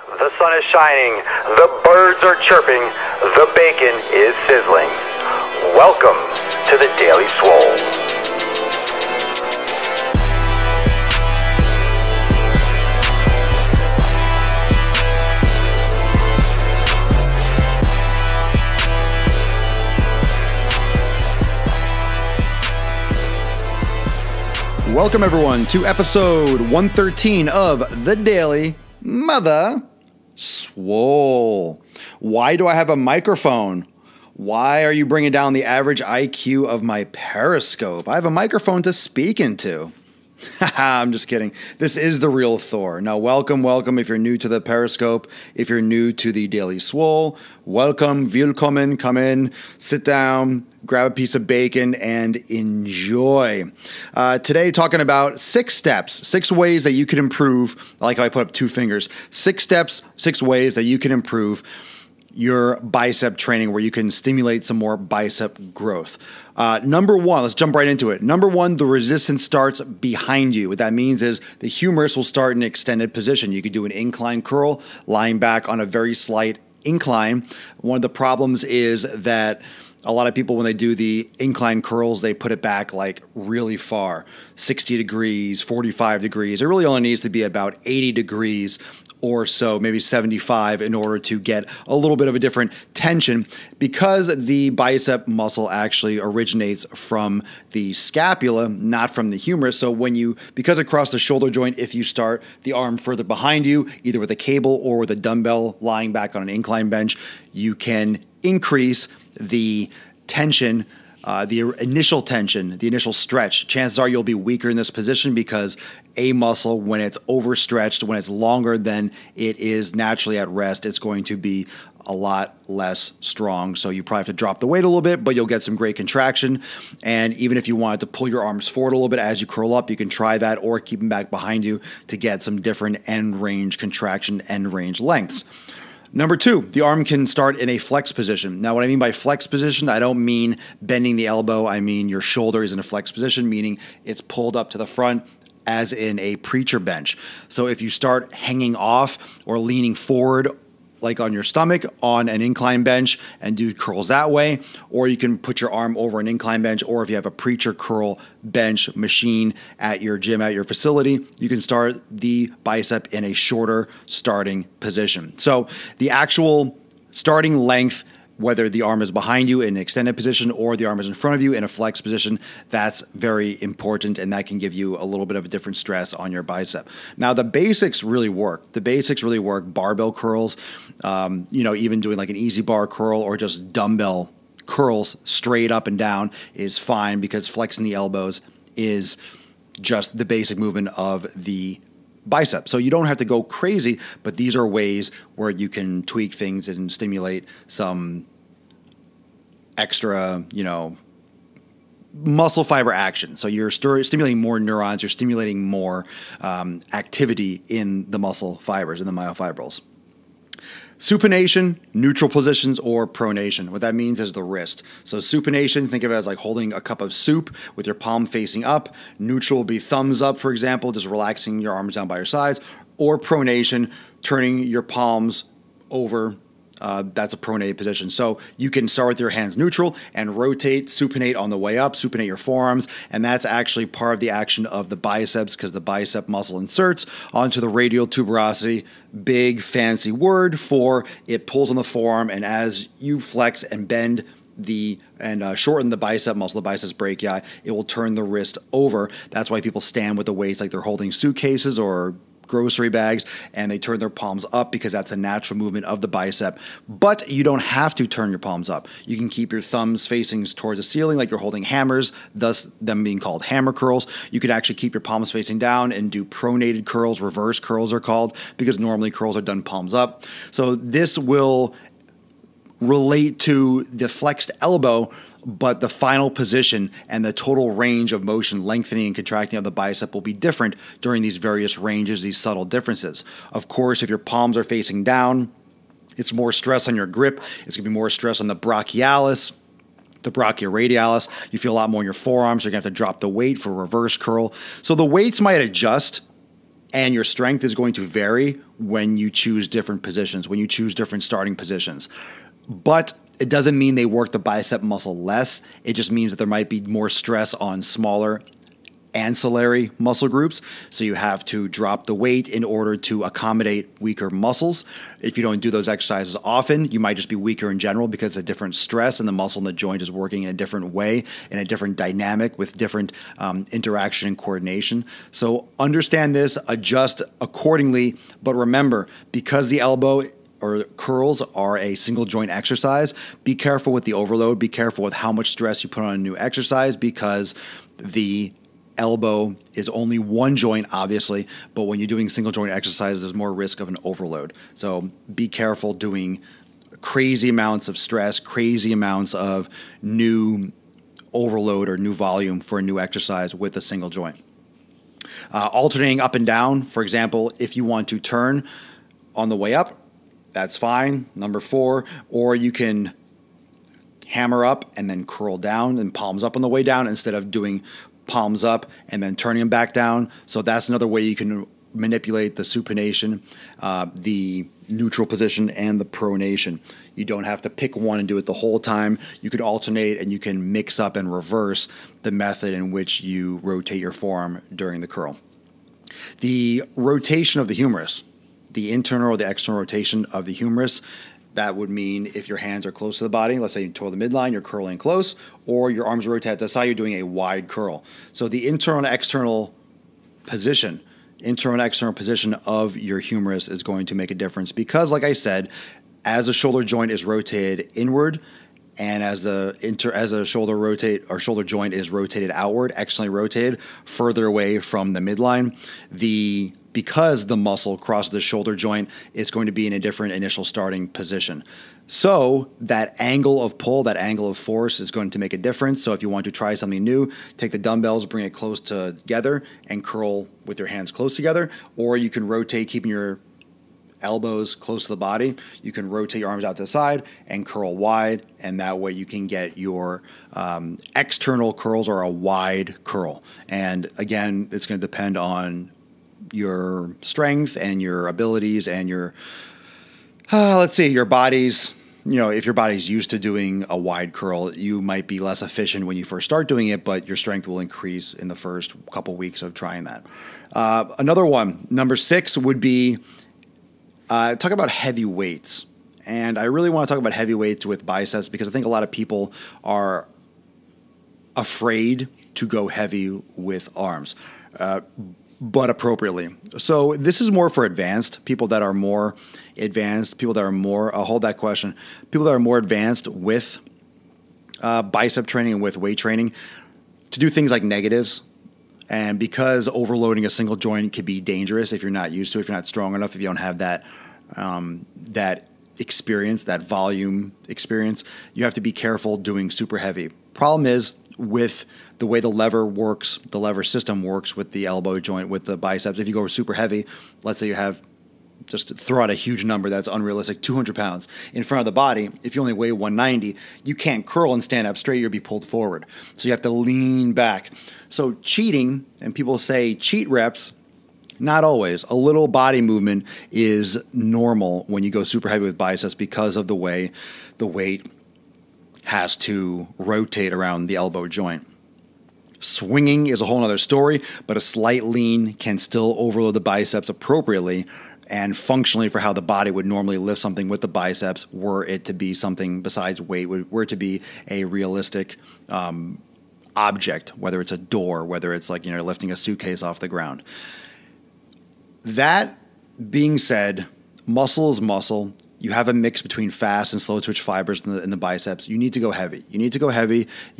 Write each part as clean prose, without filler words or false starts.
The sun is shining, the birds are chirping, the bacon is sizzling. Welcome to the Daily Swole. Welcome everyone to episode 113 of the Daily Mother Swole. Why do I have a microphone? Why are you bringing down the average IQ of my Periscope? I have a microphone to speak into. I'm just kidding. This is the real Thor. Now, welcome if you're new to the Periscope. If you're new to the Daily Swole, welcome, willkommen, come in, sit down, grab a piece of bacon, and enjoy. Today, talking about 6 steps, 6 ways that you can improve. I like how I put up 2 fingers. 6 steps, 6 ways that you can improve your bicep training where you can stimulate some more bicep growth. Number 1, let's jump right into it. Number 1, the resistance starts behind you. What that means is the humerus will start in an extended position. You could do an incline curl, lying back on a very slight incline. One of the problems is that a lot of people, when they do the incline curls, they put it back like really far, 60 degrees, 45 degrees. It really only needs to be about 80 degrees or so, maybe 75, in order to get a little bit of a different tension, because the bicep muscle actually originates from the scapula, not from the humerus. So because across the shoulder joint, if you start the arm further behind you, either with a cable or with a dumbbell lying back on an incline bench, you can increase the tension, the initial stretch. Chances are you'll be weaker in this position because a muscle, when it's overstretched, when it's longer than it is naturally at rest, it's going to be a lot less strong. So you probably have to drop the weight a little bit, but you'll get some great contraction. And even if you wanted to pull your arms forward a little bit as you curl up, you can try that, or keep them back behind you to get some different end range contraction, end range lengths. Number 2, the arm can start in a flex position. Now, what I mean by flex position, I don't mean bending the elbow. I mean your shoulder is in a flex position, meaning it's pulled up to the front, as in a preacher bench. So if you start hanging off or leaning forward, like on your stomach, on an incline bench, and do curls that way, or you can put your arm over an incline bench, or if you have a preacher curl bench machine at your gym, at your facility, you can start the bicep in a shorter starting position. So the actual starting length, whether the arm is behind you in an extended position or the arm is in front of you in a flex position, that's very important, and that can give you a little bit of a different stress on your bicep. Now, the basics really work. Barbell curls, even doing like an easy bar curl or just dumbbell curls straight up and down is fine, because flexing the elbows is just the basic movement of the bicep. So you don't have to go crazy, but these are ways where you can tweak things and stimulate some extra, muscle fiber action. So you're stimulating more neurons, you're stimulating more activity in the muscle fibers, in the myofibrils. Supination, neutral positions, or pronation. What that means is the wrist. So supination, think of it as like holding a cup of soup with your palm facing up. Neutral will be thumbs up, for example, just relaxing your arms down by your sides. Or pronation, turning your palms over. That's a pronated position. So you can start with your hands neutral and rotate, supinate on the way up, supinate your forearms, and that's actually part of the action of the biceps, because the bicep muscle inserts onto the radial tuberosity. Big fancy word for it pulls on the forearm, and as you flex and bend shorten the bicep muscle, the biceps brachii, it will turn the wrist over. That's why people stand with the weights like they're holding suitcases or grocery bags, and they turn their palms up, because that's a natural movement of the bicep. But you don't have to turn your palms up. You can keep your thumbs facing towards the ceiling like you're holding hammers, thus them being called hammer curls. You could actually keep your palms facing down and do pronated curls. Reverse curls are called, because normally curls are done palms up. So this will relate to the flexed elbow, but the final position and the total range of motion, lengthening and contracting of the bicep, will be different during these various ranges, these subtle differences. Of course, if your palms are facing down, it's more stress on your grip. It's going to be more stress on the brachialis, the brachioradialis. You feel a lot more in your forearms. You're going to have to drop the weight for reverse curl. So the weights might adjust And your strength is going to vary when you choose different positions, when you choose different starting positions. But it doesn't mean they work the bicep muscle less. It just means that there might be more stress on smaller ancillary muscle groups. So you have to drop the weight in order to accommodate weaker muscles. If you don't do those exercises often, you might just be weaker in general because it's a different stress and the muscle in the joint is working in a different way, in a different dynamic with different interaction and coordination. So understand this, adjust accordingly. But remember, because the elbow or curls are a single joint exercise, be careful with the overload. Be careful with how much stress you put on a new exercise, because the elbow is only one joint, obviously, but when you're doing single joint exercises, there's more risk of an overload. So be careful doing crazy amounts of stress, crazy amounts of new overload or new volume for a new exercise with a single joint. Alternating up and down, for example, if you want to turn on the way up, that's fine, number 4, or you can hammer up and then curl down and palms up on the way down instead of doing palms up and then turning them back down. So that's another way you can manipulate the supination, the neutral position, and the pronation. You don't have to pick one and do it the whole time. You could alternate and you can mix up and reverse the method in which you rotate your forearm during the curl. The rotation of the humerus, the internal or the external rotation of the humerus, that would mean if your hands are close to the body, let's say you toward the midline, you're curling close, or your arms rotate to the side, you're doing a wide curl. So the internal and external position of your humerus is going to make a difference because, like I said, as a shoulder joint is rotated inward and as a shoulder joint is rotated outward, externally rotated, further away from the midline, because the muscle crosses the shoulder joint, it's going to be in a different initial starting position. So that angle of pull, that angle of force is going to make a difference. So if you want to try something new, take the dumbbells, bring it close together, and curl with your hands close together. Or you can rotate, keeping your elbows close to the body. You can rotate your arms out to the side and curl wide, and that way you can get your external curls or a wide curl. And again, it's going to depend on your strength and your abilities and your, your body's, if your body's used to doing a wide curl, you might be less efficient when you first start doing it, but your strength will increase in the first couple weeks of trying that. Another one, number 6, would be talk about heavy weights. And I really want to talk about heavy weights with biceps because I think a lot of people are afraid to go heavy with arms. But appropriately. So this is more for advanced people that are more advanced, people that are more, I'll hold that question, people that are more advanced with bicep training and with weight training to do things like negatives. And because overloading a single joint can be dangerous if you're not used to it, if you're not strong enough, if you don't have that experience, that volume experience, you have to be careful doing super heavy. Problem is, with the way the lever system works with the elbow joint, with the biceps, if you go super heavy, let's say you have, just to throw out a huge number that's unrealistic, 200 pounds in front of the body, if you only weigh 190, you can't curl and stand up straight, you'll be pulled forward. So you have to lean back. So cheating, and people say cheat reps, not always. A little body movement is normal when you go super heavy with biceps because of the way the weight has to rotate around the elbow joint. Swinging is a whole other story, but a slight lean can still overload the biceps appropriately and functionally for how the body would normally lift something with the biceps were it to be something besides weight, were it to be a realistic object, whether it's a door, whether it's like, lifting a suitcase off the ground. That being said, muscle is muscle. You have a mix between fast and slow twitch fibers in the biceps. You need to go heavy. You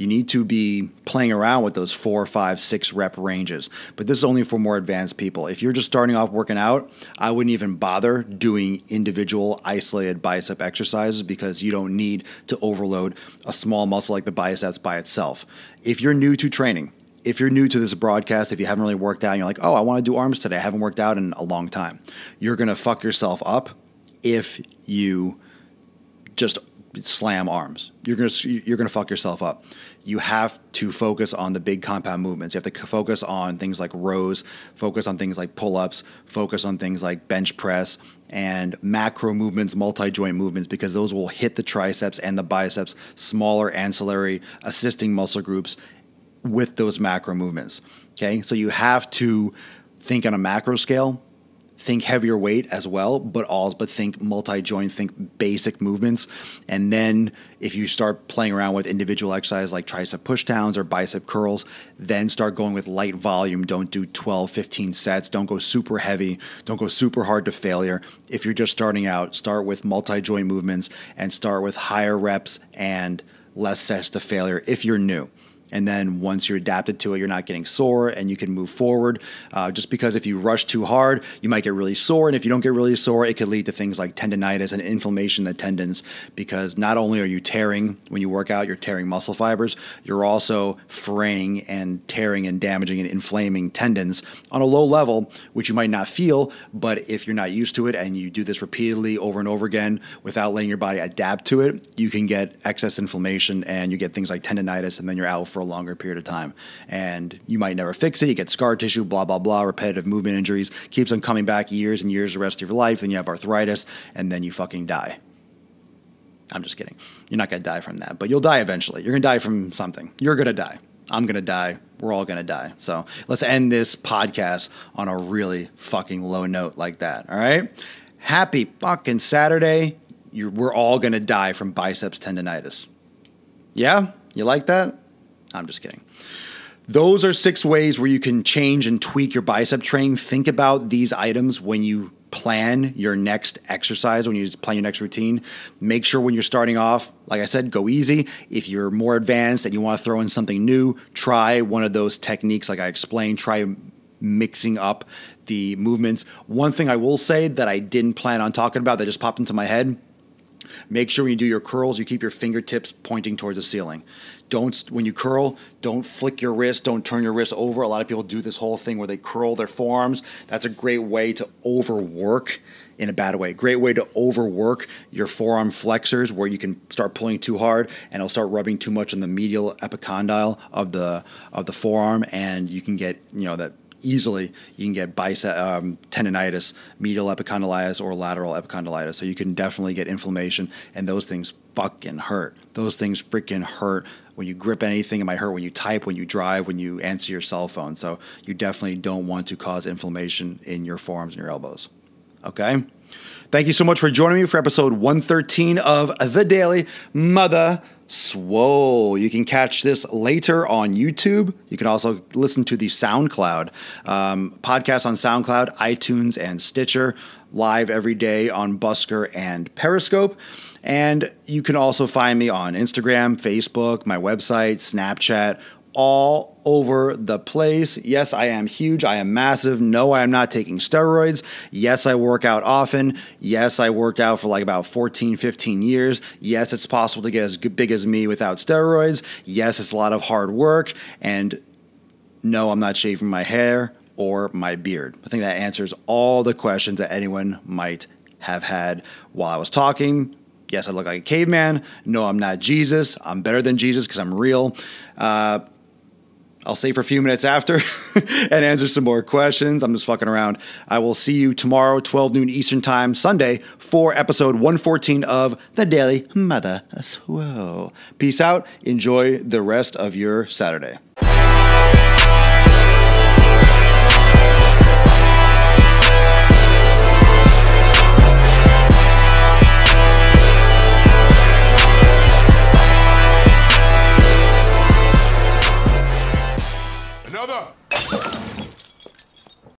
need to be playing around with those 4, 5, 6 rep ranges. But this is only for more advanced people. If you're just starting off working out, I wouldn't even bother doing individual isolated bicep exercises because you don't need to overload a small muscle like the biceps by itself. If you're new to training, if you're new to this broadcast, if you haven't really worked out and you're like, oh, I want to do arms today, I haven't worked out in a long time, you're going to fuck yourself up if you just slam arms. You're gonna fuck yourself up. You have to focus on the big compound movements. You have to focus on things like rows, focus on things like pull-ups, focus on things like bench press and macro movements, multi-joint movements, because those will hit the triceps and the biceps, smaller ancillary assisting muscle groups with those macro movements. Okay, so you have to think on a macro scale. Think heavier weight as well, but think multi-joint, think basic movements. And then if you start playing around with individual exercises like tricep pushdowns or bicep curls, then start going with light volume. Don't do 12, 15 sets. Don't go super heavy. Don't go super hard to failure. If you're just starting out, start with multi-joint movements and start with higher reps and less sets to failure if you're new. And then once you're adapted to it, you're not getting sore and you can move forward. Just because if you rush too hard, you might get really sore. And if you don't get really sore, it could lead to things like tendonitis and inflammation of the tendons, because not only are you tearing when you work out, you're tearing muscle fibers, you're also fraying and tearing and damaging and inflaming tendons on a low level, which you might not feel. But if you're not used to it and you do this repeatedly over and over again without letting your body adapt to it, you can get excess inflammation and you get things like tendonitis, and then you're out for a longer period of time. And you might never fix it. You get scar tissue, blah, blah, blah, repetitive movement injuries, keeps on coming back years and years the rest of your life. Then you have arthritis, and then you fucking die. I'm just kidding. You're not going to die from that, but you'll die eventually. You're going to die from something. You're going to die. I'm going to die. We're all going to die. So let's end this podcast on a really fucking low note like that. All right? Happy fucking Saturday. We're all going to die from biceps tendonitis. Yeah? You like that? I'm just kidding. Those are 6 ways where you can change and tweak your bicep training. Think about these items when you plan your next exercise, when you plan your next routine. Make sure when you're starting off, like I said, go easy. If you're more advanced and you want to throw in something new, try one of those techniques like I explained. Try mixing up the movements. One thing I will say that I didn't plan on talking about that just popped into my head: make sure when you do your curls, you keep your fingertips pointing towards the ceiling. When you curl, don't flick your wrist, don't turn your wrist over. A lot of people do this whole thing where they curl their forearms. That's a great way to overwork, in a bad way. Great way to overwork your forearm flexors, where you can start pulling too hard and it'll start rubbing too much on the medial epicondyle of the forearm, and you can get, that easily you can get bicep tendonitis, medial epicondylitis, or lateral epicondylitis. So you can definitely get inflammation, and those things fucking hurt. Those things freaking hurt. When you grip anything, it might hurt when you type, when you drive, when you answer your cell phone. So you definitely don't want to cause inflammation in your forearms and your elbows. Okay? Thank you so much for joining me for episode 113 of The Daily Mother Swole. You can catch this later on YouTube. You can also listen to the SoundCloud podcast on SoundCloud, iTunes, and Stitcher. Live every day on Busker and Periscope. And you can also find me on Instagram, Facebook, my website, Snapchat, all over the place. Yes, I am huge. I am massive. No, I am not taking steroids. Yes, I work out often. Yes, I worked out for like about 14, 15 years. Yes, it's possible to get as big as me without steroids. Yes, it's a lot of hard work. And no, I'm not shaving my hair or my beard. I think that answers all the questions that anyone might have had while I was talking. Yes, I look like a caveman. No, I'm not Jesus. I'm better than Jesus because I'm real. I'll stay for a few minutes after and answer some more questions. I'm just fucking around. I will see you tomorrow, 12 noon Eastern Time, Sunday, for episode 114 of The Daily Mother Swole. Peace out. Enjoy the rest of your Saturday. Another.